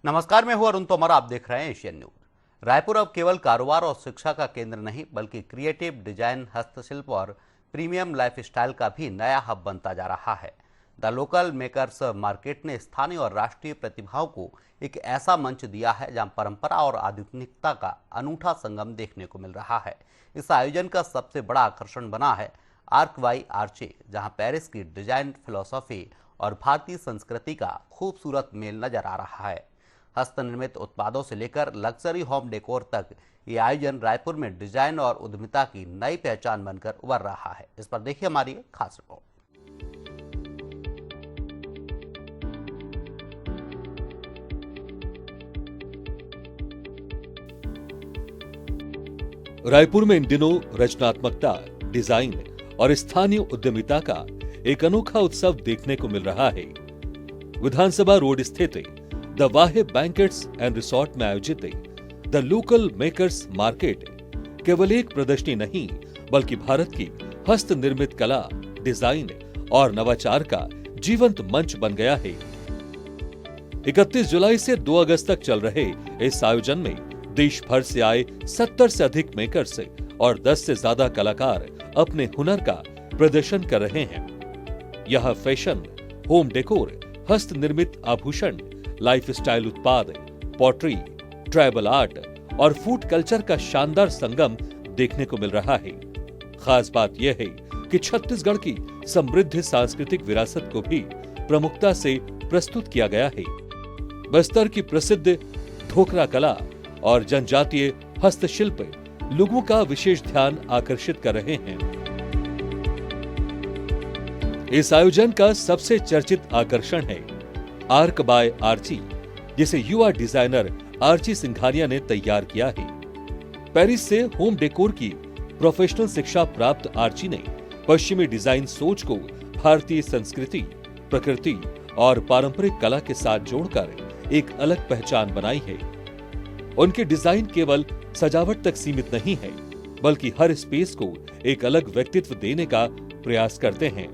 नमस्कार, मैं हूं अरुण तोमर। आप देख रहे हैं एशियन न्यूज। रायपुर अब केवल कारोबार और शिक्षा का केंद्र नहीं बल्कि क्रिएटिव डिजाइन, हस्तशिल्प और प्रीमियम लाइफस्टाइल का भी नया हब बनता जा रहा है। द लोकल मेकर्स मार्केट ने स्थानीय और राष्ट्रीय प्रतिभाओं को एक ऐसा मंच दिया है जहां परंपरा और आधुनिकता का अनूठा संगम देखने को मिल रहा है। इस आयोजन का सबसे बड़ा आकर्षण बना है आर्क बाय आर्ची, जहां पेरिस की डिजाइन फिलॉसफी और भारतीय संस्कृति का खूबसूरत मेल नजर आ रहा है। हस्तनिर्मित उत्पादों से लेकर लग्जरी होम डेकोर तक ये आयोजन रायपुर में डिजाइन और उद्यमिता की नई पहचान बनकर उभर रहा है। इस पर देखिए हमारी एक खास रिपोर्ट। रायपुर में इन दिनों रचनात्मकता, डिजाइन और स्थानीय उद्यमिता का एक अनोखा उत्सव देखने को मिल रहा है। विधानसभा रोड स्थित द वाहे बैंकेट्स एंड रिसोर्ट में आयोजित द लोकल मेकर्स मार्केट केवल एक प्रदर्शनी नहीं बल्कि भारत की हस्त निर्मित कला, डिजाइन और नवाचार का जीवंत मंच बन गया है। 31 जुलाई से 2 अगस्त तक चल रहे इस आयोजन में देश भर से आए 70 से अधिक मेकर्स और 10 से ज्यादा कलाकार अपने हुनर का प्रदर्शन कर रहे हैं। यह फैशन, होम डेकोर, हस्त निर्मित आभूषण, लाइफस्टाइल उत्पाद, पॉटरी, ट्राइबल आर्ट और फूड कल्चर का शानदार संगम देखने को मिल रहा है। खास बात यह है कि छत्तीसगढ़ की समृद्ध सांस्कृतिक विरासत को भी प्रमुखता से प्रस्तुत किया गया है। बस्तर की प्रसिद्ध ढोकरा कला और जनजातीय हस्तशिल्प लोगों का विशेष ध्यान आकर्षित कर रहे हैं। इस आयोजन का सबसे चर्चित आकर्षण है आर्क बाय आर्ची, जिसे युवा डिजाइनर आर्ची सिंघानिया ने तैयार किया है। पेरिस से होम डेकोर की प्रोफेशनल शिक्षा प्राप्त आर्ची ने पश्चिमी डिजाइन सोच को भारतीय संस्कृति, प्रकृति और पारंपरिक कला के साथ जोड़कर एक अलग पहचान बनाई है। उनके डिजाइन केवल सजावट तक सीमित नहीं है बल्कि हर स्पेस को एक अलग व्यक्तित्व देने का प्रयास करते हैं।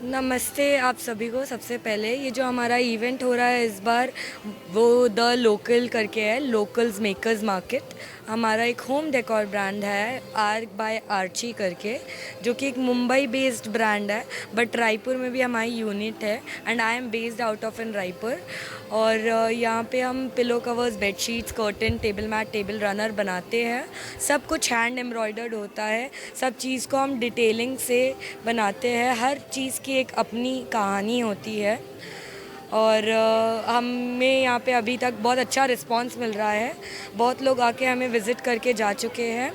नमस्ते आप सभी को। सबसे पहले ये जो हमारा इवेंट हो रहा है इस बार वो द लोकल करके है, लोकल्स मेकर्स मार्केट। हमारा एक होम डेकोर ब्रांड है आर्क बाय आर्ची करके, जो कि एक मुंबई बेस्ड ब्रांड है, बट रायपुर में भी हमारी यूनिट है and I am based out of in Raipur. और यहाँ पे हम pillow covers, bedsheets, curtain, table mat, table runner बनाते हैं। सब कुछ हैंड एम्ब्रॉयडर्ड होता है। सब चीज़ को हम डिटेलिंग से बनाते हैं। हर चीज़ की एक अपनी कहानी होती है और हमें यहाँ पे अभी तक बहुत अच्छा रिस्पांस मिल रहा है। बहुत लोग आके हमें विज़िट करके जा चुके हैं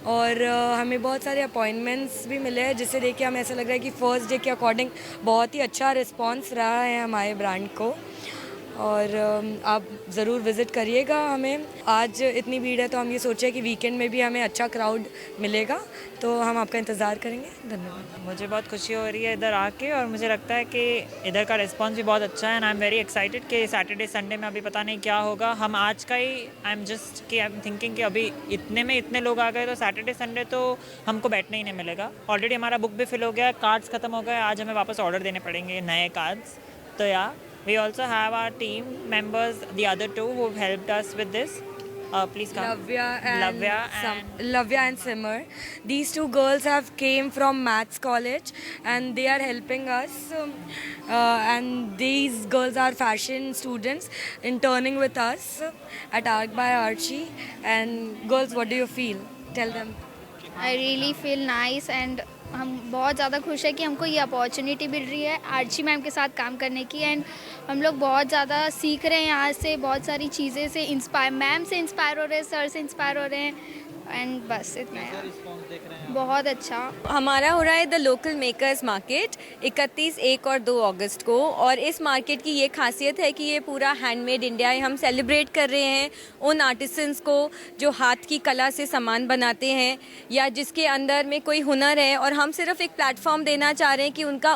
और हमें बहुत सारे अपॉइंटमेंट्स भी मिले हैं, जिससे देख के हमें ऐसा लग रहा है कि फर्स्ट डे के अकॉर्डिंग बहुत ही अच्छा रिस्पांस रहा है हमारे ब्रांड को। और आप ज़रूर विज़िट करिएगा हमें। आज इतनी भीड़ है तो हम ये सोचे कि वीकेंड में भी हमें अच्छा क्राउड मिलेगा, तो हम आपका इंतज़ार करेंगे। धन्यवाद। मुझे बहुत खुशी हो रही है इधर आके और मुझे लगता है कि इधर का रिस्पांस भी बहुत अच्छा है and I am very excited कि सैटरडे संडे में अभी पता नहीं क्या होगा। हम आज का ही आई एम थिंकिंग कि अभी इतने में इतने लोग आ गए तो सैटरडे संडे तो हमको बैठने ही नहीं मिलेगा। ऑलरेडी हमारा बुक भी फिल हो गया, कार्ड्स ख़त्म हो गए, आज हमें वापस ऑर्डर देने पड़ेंगे नए कार्ड्स। तो या we also have our team members, the other two who have helped us with this. Please come. Lavya and Simar. These two girls have came from Maths College and they are helping us. And these girls are fashion students interning with us at Arc by Archie. And girls, what do you feel? Tell them. I really feel nice and हम बहुत ज़्यादा खुश है कि हमको ये opportunity मिल रही है आर्ची मैम के साथ काम करने की। एंड हम लोग बहुत ज़्यादा सीख रहे हैं यहाँ से, बहुत सारी चीज़ें से इंस्पायर, मैम से इंस्पायर हो रहे हैं, सर से इंस्पायर हो रहे हैं एंड बस इतना है। बहुत अच्छा हमारा हो रहा है द लोकल मेकर्स मार्केट 31, 1 और 2 अगस्त को। और इस मार्केट की ये खासियत है कि ये पूरा हैंडमेड इंडिया है। हम सेलिब्रेट कर रहे हैं उन आर्टिसंस को जो हाथ की कला से सामान बनाते हैं या जिसके अंदर में कोई हुनर है, और हम सिर्फ एक प्लेटफॉर्म देना चाह रहे हैं कि उनका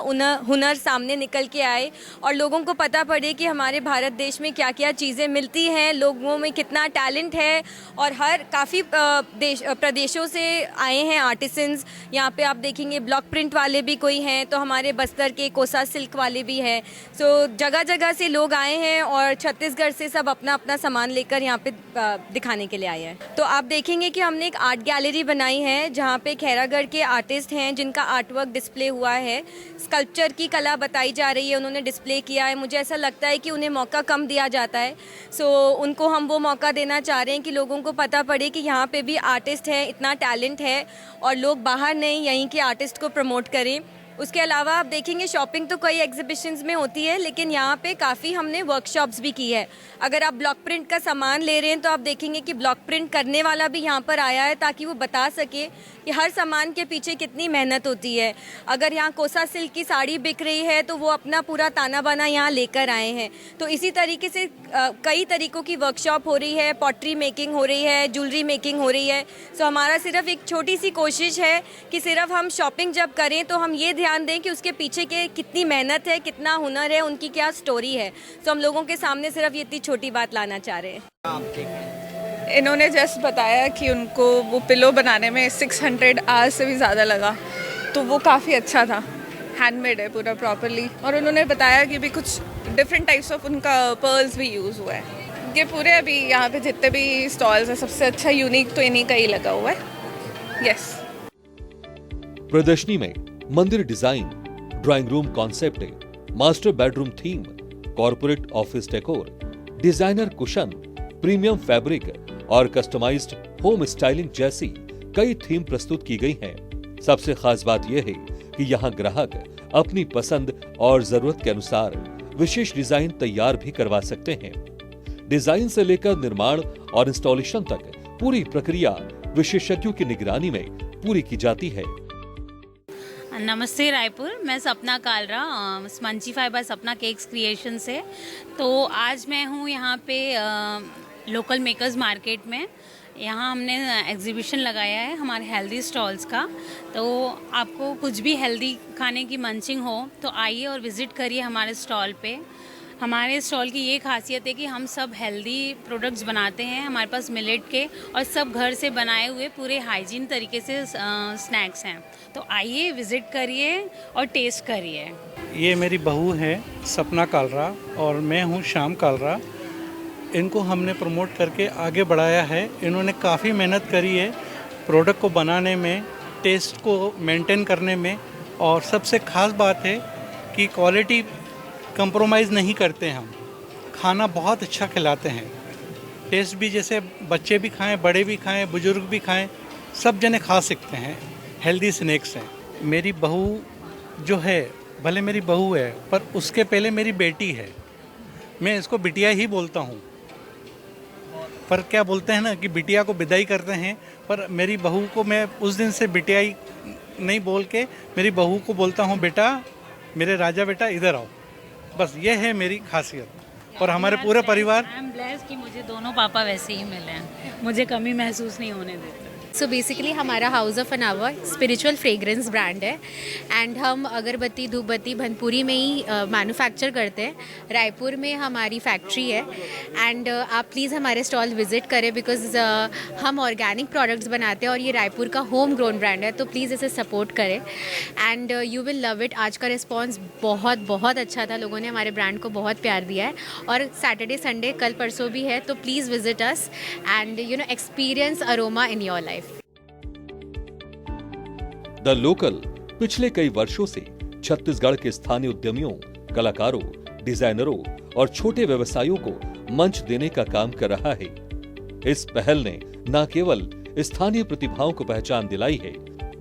हुनर सामने निकल के आए और लोगों को पता पड़े कि हमारे भारत देश में क्या क्या चीज़ें मिलती हैं, लोगों में कितना टैलेंट है। और हर काफ़ी प्रदेशों से आए हैं आर्टिस्ट आर्टिसंस, यहाँ पे आप देखेंगे ब्लॉक प्रिंट वाले भी कोई हैं, तो हमारे बस्तर के कोसा सिल्क वाले भी हैं। सो जगह जगह से लोग आए हैं और छत्तीसगढ़ से सब अपना अपना सामान लेकर यहाँ पे दिखाने के लिए आए हैं। तो आप देखेंगे कि हमने एक आर्ट गैलरी बनाई है जहाँ पे खैरागढ़ के आर्टिस्ट हैं जिनका आर्टवर्क डिस्प्ले हुआ है, स्कल्पचर की कला बताई जा रही है, उन्होंने डिस्प्ले किया है। मुझे ऐसा लगता है कि उन्हें मौका कम दिया जाता है, सो उनको हम वो मौका देना चाह रहे हैं कि लोगों को पता पड़े कि यहाँ पे भी आर्टिस्ट हैं, इतना टैलेंट है और लोग बाहर नहीं यहीं के आर्टिस्ट को प्रमोट करें। उसके अलावा आप देखेंगे शॉपिंग तो कई एग्जीबिशंस में होती है, लेकिन यहाँ पे काफ़ी हमने वर्कशॉप्स भी की है। अगर आप ब्लॉक प्रिंट का सामान ले रहे हैं तो आप देखेंगे कि ब्लॉक प्रिंट करने वाला भी यहाँ पर आया है ताकि वो बता सके कि हर सामान के पीछे कितनी मेहनत होती है। अगर यहाँ कोसा सिल्क की साड़ी बिक रही है तो वो अपना पूरा ताना बाना यहाँ लेकर आए हैं। तो इसी तरीके से कई तरीक़ों की वर्कशॉप हो रही है, पॉटरी मेकिंग हो रही है, ज्वेलरी मेकिंग हो रही है। सो हमारा सिर्फ एक छोटी सी कोशिश है कि सिर्फ हम शॉपिंग जब करें तो हम ये ध्यान दें कि उसके पीछे के कितनी मेहनत है, कितना हुनर है, उनकी क्या स्टोरी है। सो हम लोगों के सामने सिर्फ ये इतनी छोटी बात लाना चाह रहे हैं। इन्होंने जस्ट बताया कि उनको वो पिलो बनाने में 600 आवर्स से भी ज़्यादा लगा, तो वो काफ़ी अच्छा था। हैंडमेड है पूरा प्रॉपरली, और उन्होंने बताया कि भी कुछ डिफरेंट टाइप्स ऑफ उनका पर्ल्स भी यूज़ हुआ है। ये पूरे अभी यहाँ पे जितने भी स्टॉल्स हैं सबसे अच्छा यूनिक तो इन्हीं का ही लगा हुआ है। यस। प्रदर्शनी में मंदिर design, drawing room concept, master bedroom theme, corporate office decor, designer cushion, premium fabric और कस्टमाइज्ड होम स्टाइलिंग जैसी कई थीम प्रस्तुत की गई हैं। सबसे खास बात यह है कि यहाँ ग्राहक अपनी पसंद और जरूरत के अनुसार विशेष डिजाइन तैयार भी करवा सकते हैं। डिजाइन से लेकर निर्माण और इंस्टॉलेशन तक पूरी प्रक्रिया विशेषज्ञों की निगरानी में पूरी की जाती है। नमस्ते रायपुर, मैं सपना कालरा, स्पंजीफाई बाय सपना केक्स क्रिएशन से। तो आज मैं हूँ यहाँ पे लोकल मेकर्स मार्केट में। यहाँ हमने एग्जीबिशन लगाया है हमारे हेल्दी स्टॉल्स का। तो आपको कुछ भी हेल्दी खाने की मंचिंग हो तो आइए और विज़िट करिए हमारे स्टॉल पे। हमारे स्टॉल की ये खासियत है कि हम सब हेल्दी प्रोडक्ट्स बनाते हैं। हमारे पास मिलेट के और सब घर से बनाए हुए पूरे हाइजीन तरीके से स्नैक्स हैं। तो आइए विज़िट करिए और टेस्ट करिए। ये मेरी बहू है सपना कालरा और मैं हूँ श्याम कालरा। इनको हमने प्रमोट करके आगे बढ़ाया है। इन्होंने काफ़ी मेहनत करी है प्रोडक्ट को बनाने में, टेस्ट को मेंटेन करने में, और सबसे ख़ास बात है कि क्वालिटी कंप्रोमाइज़ नहीं करते हम। खाना बहुत अच्छा खिलाते हैं, टेस्ट भी जैसे बच्चे भी खाएं, बड़े भी खाएं, बुजुर्ग भी खाएं, सब जने खा सकते हैं। हेल्दी स्नैक्स हैं। मेरी बहू जो है, भले मेरी बहू है पर उसके पहले मेरी बेटी है। मैं इसको बिटिया ही बोलता हूँ, पर क्या बोलते हैं ना कि बिटिया को विदाई करते हैं, पर मेरी बहू को मैं उस दिन से बिटिया ही नहीं बोल के मेरी बहू को बोलता हूँ, बेटा मेरे राजा बेटा इधर आओ। बस ये है मेरी खासियत। और हमारे पूरे परिवार, आई एम ब्लेस्ड कि मुझे दोनों पापा वैसे ही मिले हैं, मुझे कमी महसूस नहीं होने देते। सो बेसिकली हमारा हाउस ऑफ अनावर स्पिरिचुअल फ्रेग्रेंस ब्रांड है एंड हम अगरबत्ती धूपबत्ती भनपुरी में ही मैन्युफैक्चर करते हैं। रायपुर में हमारी फैक्ट्री है एंड आप प्लीज़ हमारे स्टॉल विज़िट करें बिकॉज हम ऑर्गेनिक प्रोडक्ट्स बनाते हैं और ये रायपुर का होम ग्रोन ब्रांड है, तो प्लीज़ इसे सपोर्ट करें and you will love it. आज का रिस्पॉन्स बहुत बहुत अच्छा था, लोगों ने हमारे ब्रांड को बहुत प्यार दिया है और सैटरडे संडे कल परसों भी है, तो please visit us and experience aroma in your life. The local पिछले कई वर्षों से छत्तीसगढ़ के स्थानीय उद्यमियों, कलाकारों, डिजाइनरों और छोटे व्यवसायियों को मंच देने का काम कर रहा है। इस पहल ने न केवल स्थानीय प्रतिभाओं को पहचान दिलाई है,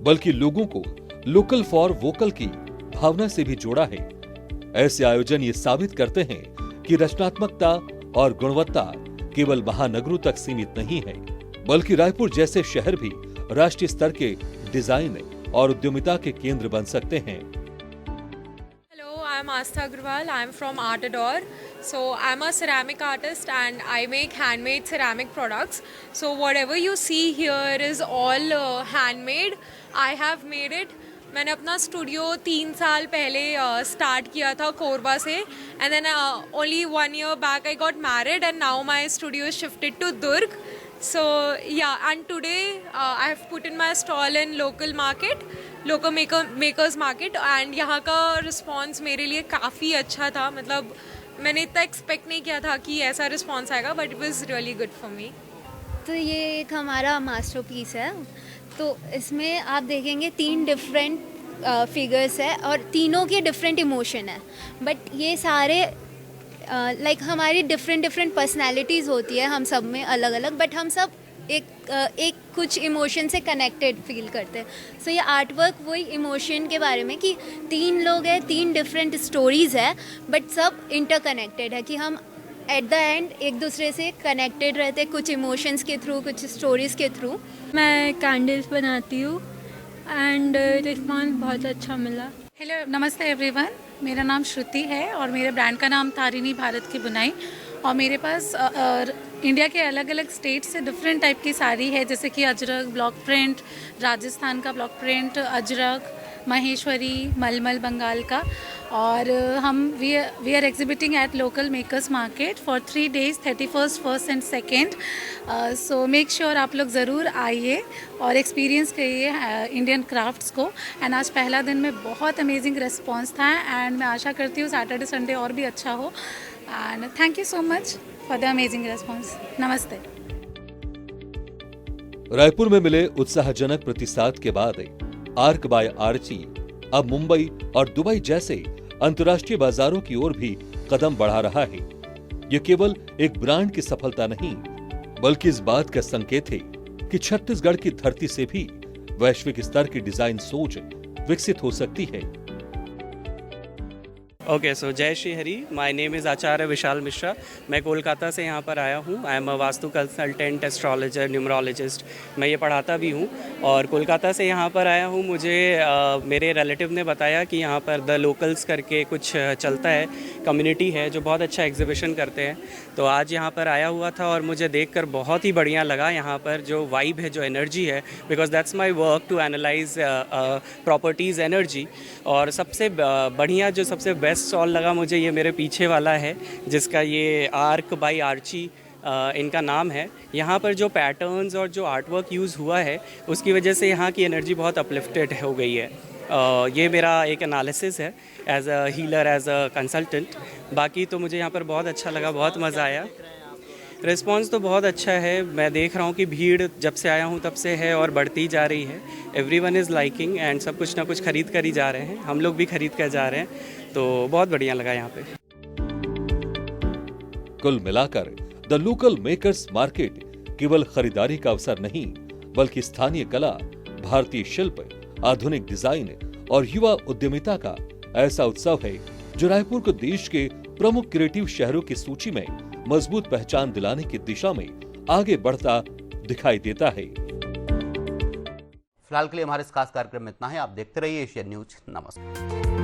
बल्कि लोगों को लोकल फॉर वोकल की भावना से भी जोड़ा है। ऐसे आयोजन ये साबित करते हैं कि रचनात्मकता और गुणवत्ता केवल महानगरों तक सीमित नहीं है, बल्कि रायपुर जैसे शहर भी राष्ट्रीय स्तर के डिजाइन और उद्यमिता के केंद्र बन सकते हैं। Hello, I'm Astha Agrawal. I'm from Art Adore. So I'm a ceramic artist and I make handmade ceramic products. So whatever you see here is all handmade. I have made it. मैंने अपना studio 3 साल पहले start किया था कोरबा से and then only 1 year back I got married and now my studio is shifted to Durg. So yeah, and today I have put in my stall in local makers market, and यहाँ का response मेरे लिए काफ़ी अच्छा था. मतलब मैंने इतना एक्सपेक्ट नहीं किया था कि ऐसा रिस्पॉन्स आएगा, but it was really good for me. तो ये एक हमारा मास्टरपीस है. तो इसमें आप देखेंगे 3 डिफरेंट फिगर्स है और तीनों के डिफरेंट इमोशन है. बट ये सारे लाइक हमारी डिफरेंट पर्सनैलिटीज़ होती है हम सब में अलग अलग, बट हम सब एक कुछ इमोशन से कनेक्टेड फील करते हैं. सो ये आर्ट वर्क वही इमोशन के बारे में कि 3 लोग हैं, 3 डिफरेंट स्टोरीज़ है, बट सब इंटरकनेक्टेड है कि हम एट द एंड एक दूसरे से कनेक्टेड रहते, कुछ इमोशंस के थ्रू, कुछ स्टोरीज़ के थ्रू. मैं कैंडल्स बनाती हूँ एंड रिस्पॉन्स बहुत अच्छा मिला. हेलो, नमस्ते एवरीवन. मेरा नाम श्रुति है और मेरे ब्रांड का नाम तारिणी भारत की बुनाई. और मेरे पास इंडिया के अलग अलग स्टेट से डिफरेंट टाइप की साड़ी है, जैसे कि अजरक ब्लॉक प्रिंट, राजस्थान का ब्लॉक प्रिंट, अजरक, महेश्वरी, मलमल बंगाल का. और हम we are exhibiting at local makers market for 3 days, 31st, 1st and 2nd. So make sure आप लोग ज़रूर आइए और एक्सपीरियंस करिए इंडियन क्राफ्ट्स को. एंड आज पहला दिन में बहुत अमेजिंग रिस्पॉन्स था एंड मैं आशा करती हूँ सैटरडे संडे और भी अच्छा हो. And thank you so much for the amazing response. नमस्ते. रायपुर में मिले उत्साहजनक प्रतिसाद के बाद आर्क बाय आर्ची अब मुंबई और दुबई जैसे अंतर्राष्ट्रीय बाजारों की ओर भी कदम बढ़ा रहा है. ये केवल एक ब्रांड की सफलता नहीं, बल्कि इस बात का संकेत है कि छत्तीसगढ़ की धरती से भी वैश्विक स्तर की डिजाइन सोच विकसित हो सकती है. ओके, सो जय Shri Hari. My name is Acharya Vishal Mishra. मैं कोलकाता से यहाँ पर आया हूँ. I am a vastu consultant, astrologer, numerologist. मैं ये पढ़ाता भी हूँ और कोलकाता से यहाँ पर आया हूँ. मुझे मेरे रिलेटिव ने बताया कि यहाँ पर द लोकल्स करके कुछ चलता है, कम्युनिटी है जो बहुत अच्छा एग्जीबिशन करते हैं. तो आज यहाँ पर आया हुआ था और मुझे देखकर बहुत ही बढ़िया लगा. यहाँ पर जो वाइब है, जो एनर्जी है, because that's my work to analyse properties energy. और सबसे बढ़िया जो सबसे बेस्ट स्टॉल लगा मुझे ये मेरे पीछे वाला है, जिसका ये आर्क बाय आर्ची इनका नाम है. यहाँ पर जो पैटर्न्स और जो आर्ट वर्क यूज़ हुआ है उसकी वजह से यहाँ की एनर्जी बहुत अपलिफ्टेड हो गई है. ये मेरा एक एनालिसिस है as a healer, as a consultant. बाकी तो मुझे यहाँ पर बहुत अच्छा लगा, बहुत मज़ा आया. रिस्पॉन्स तो बहुत अच्छा है. मैं देख रहा हूँ कि भीड़ जब से आया हूँ तब से है और बढ़ती जा रही है. एवरीवन इज़ लाइकिंग एंड सब कुछ ना कुछ खरीद कर ही जा रहे हैं. हम लोग भी खरीद कर जा रहे हैं, तो बहुत बढ़िया लगा यहाँ पे. कुल मिलाकर द लोकल मेकर्स मार्केट केवल खरीदारी का अवसर नहीं, बल्कि स्थानीय कला, भारतीय शिल्प, आधुनिक डिजाइन और युवा उद्यमिता का ऐसा उत्सव है जो रायपुर को देश के प्रमुख क्रिएटिव शहरों की सूची में मजबूत पहचान दिलाने की दिशा में आगे बढ़ता दिखाई देता है. फिलहाल के लिए हमारे इस खास कार्यक्रम में इतना है. आप देखते रहिए एशियन न्यूज. नमस्कार.